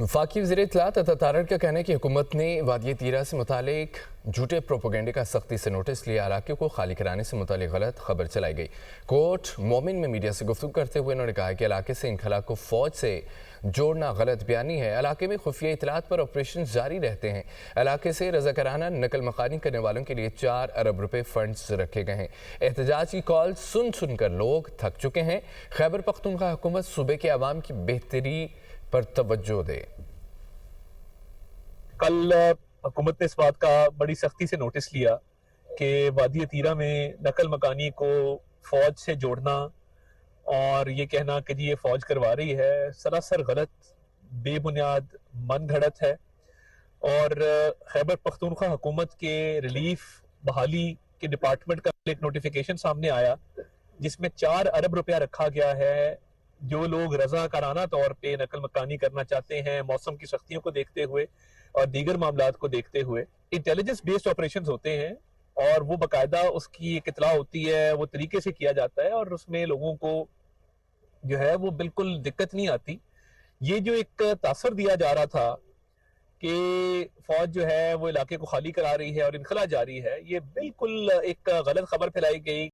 वफाकी वज़ीर इत्तलात अता तारड़ का कहना है कि हुकूमत ने वादिय तीरा से मुतालिक झूठे प्रोपोगंडे का सख्ती से नोटिस लिया। इलाके को खाली कराने से मुतालिक गलत खबर चलाई गई। कोट मोमिन में मीडिया से गुफ्तगू करते हुए उन्होंने कहा कि इलाके से इनखला को फौज से जोड़ना गलत बयानी है। इलाके में खुफिया इत्तलात पर ऑपरेशन जारी रहते हैं। इलाके से रज़ाकाराना नकल मकानी करने वालों के लिए 4 अरब रुपए फंड्स रखे गए हैं। एहतजाज की कॉल सुन सुन कर लोग थक चुके हैं। खैबर पख्तूनख्वा हुकूमत सूबे के अवाम की बेहतरी पर तवज्जो दे। कल हुकूमत ने इस बात का बड़ी सख्ती से नोटिस लिया कि वादी तीरा में नकल मकानी को फौज से जोड़ना और ये कहना कि जी ये फौज करवा रही है, सरासर गलत, बेबुनियाद, मन घड़त है। और खैबर पख्तूनख्वा हुकूमत के रिलीफ बहाली के डिपार्टमेंट का एक नोटिफिकेशन सामने आया जिसमें 4 अरब रुपया रखा गया है। जो लोग रज़ाकाराना तौर पे नकल मकानी करना चाहते हैं, मौसम की सख्तियों को देखते हुए और दीगर मामलात को देखते हुए, इंटेलिजेंस बेस्ड ऑपरेशंस होते हैं और वो बाकायदा उसकी एक इतला होती है, वो तरीके से किया जाता है और उसमें लोगों को जो है वो बिल्कुल दिक्कत नहीं आती। ये जो एक तासर दिया जा रहा था कि फौज जो है वो इलाके को खाली करा रही है और इनखला जारी है, ये बिल्कुल एक गलत खबर फैलाई गई।